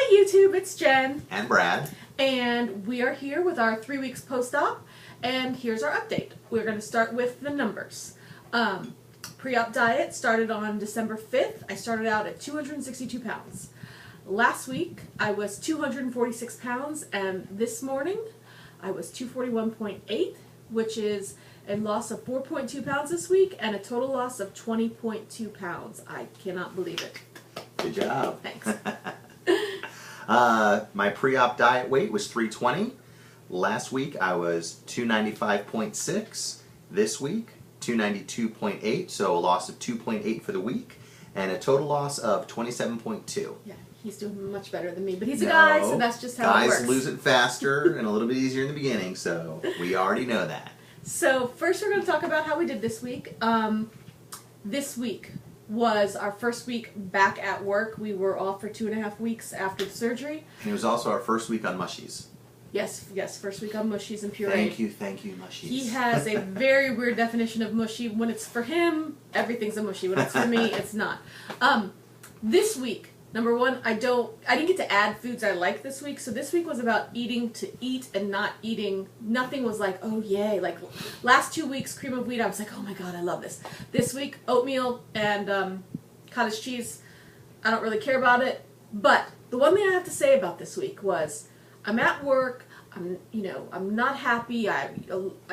Hi YouTube, it's Jen. And Brad. And we are here with our 3 weeks post-op, and here's our update. We're going to start with the numbers. Pre-op diet started on December 5th. I started out at 262 pounds. Last week I was 246 pounds, and this morning I was 241.8, which is a loss of 4.2 pounds this week and a total loss of 20.2 pounds. I cannot believe it. Good job. Thanks. My pre-op diet weight was 320. Last week I was 295.6. This week 292.8, so a loss of 2.8 for the week, and a total loss of 27.2. Yeah, he's doing much better than me, but he's a guy, so that's just how it works. Guys lose it faster and a little bit easier in the beginning, so we already know that. So first we're going to talk about how we did this week. This week was our first week back at work. We were off for 2.5 weeks after the surgery. And it was also our first week on mushies. Yes, first week on mushies and puree. Thank you, mushies. He has a very weird definition of mushy. When it's for him, everything's a mushy. When it's for me, it's not. This week, number one, I didn't get to add foods I like this week, so this week was about eating to eat and not eating. Nothing was like, oh yay. Like last 2 weeks, cream of wheat, I was like, oh my god, I love this. This week, oatmeal and cottage cheese, I don't really care about it. But the one thing I have to say about this week was, I'm at work, I'm not happy. I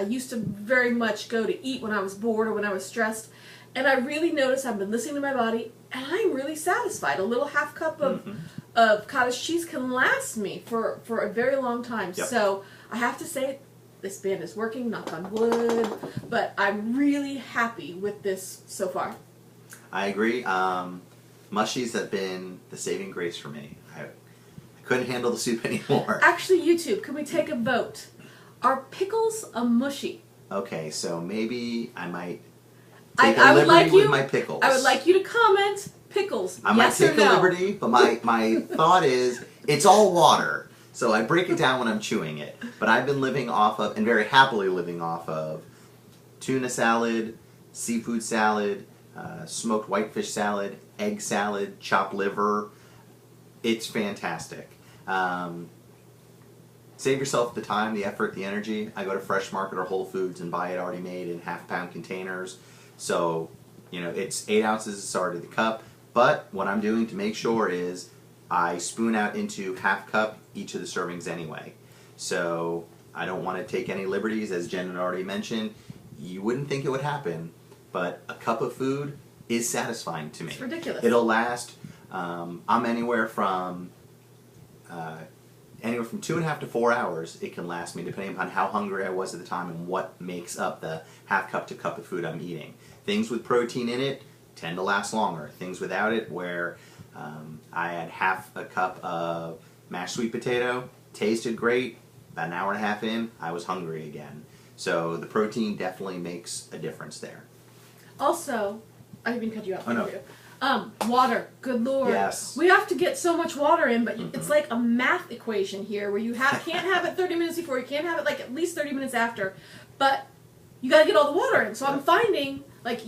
used to very much go to eat when I was bored or when I was stressed, and I really noticed I've been listening to my body, and I'm really satisfied. A little half cup of cottage cheese can last me for a very long time. Yep. So I have to say, this band is working, knock on wood, but I'm really happy with this so far. I agree. Mushies have been the saving grace for me. I couldn't handle the soup anymore. Actually, YouTube, can we take a vote? Are pickles a mushy? Okay, so maybe I might take a liberty with my pickles. I would like you to comment pickles. I yes might take or no? a liberty, but my thought is it's all water. So I break it down when I'm chewing it. But I've been living off of, and very happily living off of, tuna salad, seafood salad, smoked whitefish salad, egg salad, chopped liver. It's fantastic. Save yourself the time, the effort, the energy. I go to Fresh Market or Whole Foods and buy it already made in half-pound containers. So, it's 8 ounces of sorry to the cup. But what I'm doing to make sure is I spoon out into half cup each of the servings anyway. So I don't want to take any liberties, as Jen had already mentioned. You wouldn't think it would happen, but a cup of food is satisfying to me. It's ridiculous. It'll last. I'm anywhere from 2.5 to 4 hours. It can last me, depending upon how hungry I was at the time and what makes up the half cup to cup of food I'm eating. Things with protein in it tend to last longer. Things without it, where I had half a cup of mashed sweet potato, tasted great. About an hour and a half in, I was hungry again. So the protein definitely makes a difference there. Also, I didn't even cut you off. Oh, no. Water. Good Lord. Yes. We have to get so much water in, but it's like a math equation here where you can't have it 30 minutes before, you can't have it like at least 30 minutes after, but you got to get all the water in. So I'm finding, like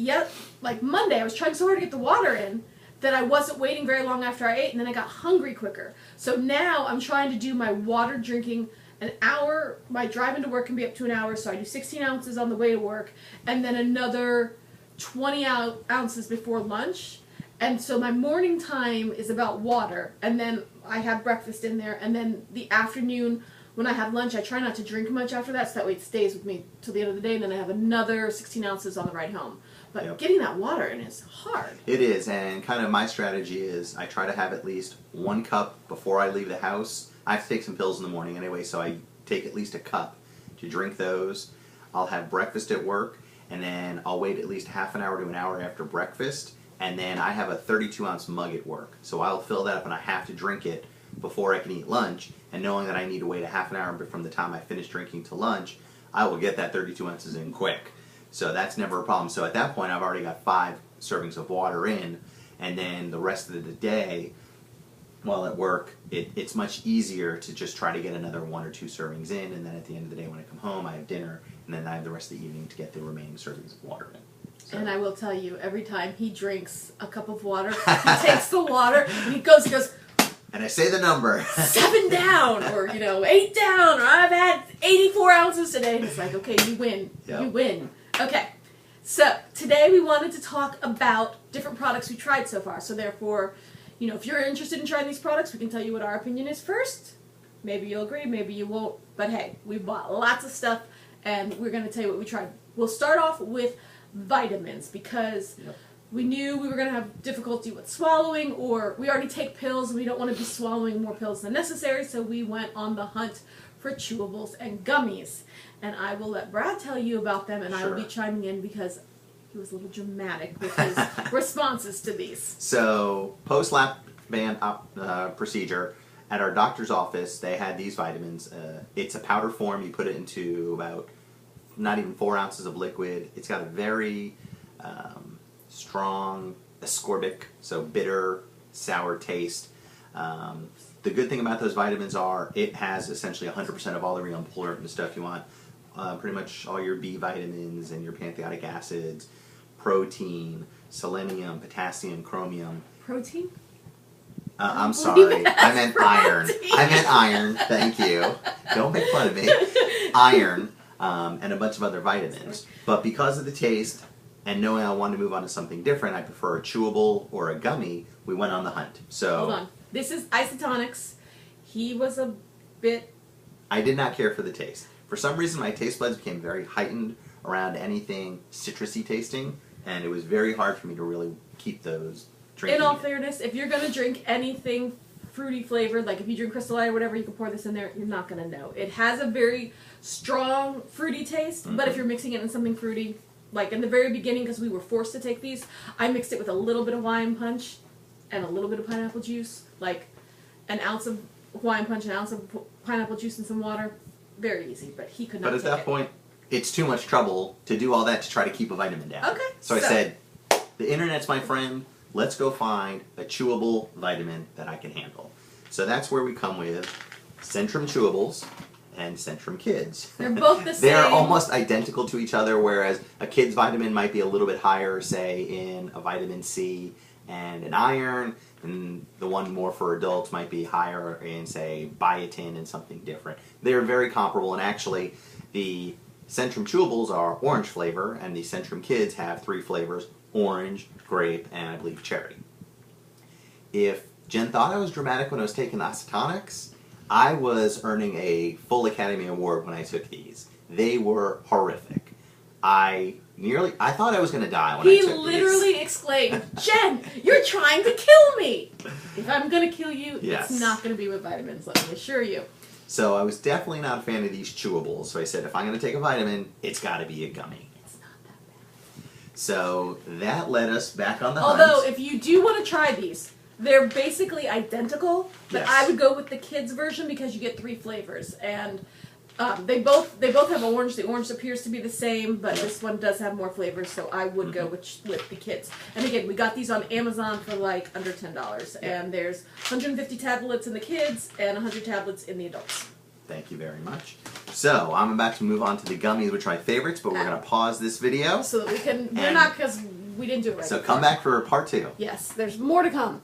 Monday, I was trying so hard to get the water in that I wasn't waiting very long after I ate, and then I got hungry quicker. So now I'm trying to do my water drinking an hour. My drive into work can be up to an hour, so I do 16 ounces on the way to work, and then another 20 ounces before lunch. And so my morning time is about water, and then I have breakfast in there, and then the afternoon when I have lunch, I try not to drink much after that, so that way it stays with me till the end of the day, and then I have another 16 ounces on the ride home. But getting that water in is hard. It is, and kind of my strategy is I try to have at least 1 cup before I leave the house. I have to take some pills in the morning anyway, so I take at least a cup to drink those. I'll have breakfast at work, and then I'll wait at least half an hour to an hour after breakfast, and then I have a 32-ounce mug at work. So I'll fill that up, and I have to drink it before I can eat lunch, and knowing that I need to wait a half an hour from the time I finish drinking to lunch, I will get that 32 ounces in quick. So that's never a problem. So at that point, I've already got 5 servings of water in, and then the rest of the day, while at work, it's much easier to just try to get another 1 or 2 servings in, and then at the end of the day when I come home, I have dinner, and then I have the rest of the evening to get the remaining servings of water in. So. And I will tell you, every time he drinks a cup of water, he takes the water, and he goes, and I say the number. 7 down, or 8 down, or I've had 84 ounces today. And it's like, okay, you win. Yep. You win. Okay. So today we wanted to talk about different products we tried so far. So therefore, if you're interested in trying these products, we can tell you what our opinion is first. Maybe you'll agree, maybe you won't. But hey, we bought lots of stuff, and we're going to tell you what we tried. We'll start off with vitamins, because we knew we were going to have difficulty with swallowing, or we already take pills and we don't want to be swallowing more pills than necessary, so we went on the hunt for chewables and gummies. And I will let Brad tell you about them, and I will be chiming in because he was a little dramatic with his responses to these. So, post-lap band procedure, at our doctor's office, they had these vitamins. It's a powder form. You put it into about not even 4 ounces of liquid. It's got a very strong ascorbic, so bitter, sour taste. The good thing about those vitamins are it has essentially 100% of all the real important stuff you want. Pretty much all your B vitamins and your panthetic acids, protein, selenium, potassium, chromium. Protein? I'm sorry. I meant iron. I meant iron. Thank you. Don't make fun of me. Iron and a bunch of other vitamins. But because of the taste and knowing I wanted to move on to something different, I prefer a chewable or a gummy. We went on the hunt. So hold on. This is Isotonics. He was a bit... I did not care for the taste. For some reason, my taste buds became very heightened around anything citrusy tasting, and it was very hard for me to really keep those drinking. In all fairness, if you're going to drink anything fruity flavored, like if you drink Crystal Light or whatever, you can pour this in there, you're not going to know. It has a very strong fruity taste, but if you're mixing it in something fruity, like in the very beginning, because we were forced to take these, I mixed it with a little bit of Hawaiian Punch and a little bit of pineapple juice, like an ounce of Hawaiian Punch, an ounce of pineapple juice and some water. Very easy, but he could not take it. But at that point, it's too much trouble to do all that to try to keep a vitamin down. Okay. So I said, the internet's my friend. Let's go find a chewable vitamin that I can handle. So that's where we come with Centrum Chewables and Centrum Kids. They're both the same. They're almost identical to each other, whereas a kid's vitamin might be a little bit higher, say, in a vitamin C and an iron, and the one more for adults might be higher in, say, biotin and something different. They're very comparable, and actually, the Centrum Chewables are orange flavor, and the Centrum Kids have 3 flavors: orange, grape, and I believe cherry. If Jen thought I was dramatic when I was taking Isotonics, I was earning a full Academy Award when I took these. They were horrific. I thought I was going to die when I took these. He literally exclaimed, "Jen, you're trying to kill me! If I'm going to kill you, it's not going to be with vitamins, let me assure you." So I was definitely not a fan of these chewables. So I said, if I'm going to take a vitamin, it's got to be a gummy. It's not that bad. So that led us back on the hunt. Although, if you do want to try these, they're basically identical, but I would go with the kids version because you get 3 flavors, and they both have orange. The orange appears to be the same, but this one does have more flavors, so I would go with the kids. And again, we got these on Amazon for like under $10, and there's 150 tablets in the kids and 100 tablets in the adults. Thank you very much. So I'm about to move on to the gummies, which are my favorites, but we're going to pause this video so that we can. We're not, because we didn't do it right. So come back for part 2. Yes, there's more to come.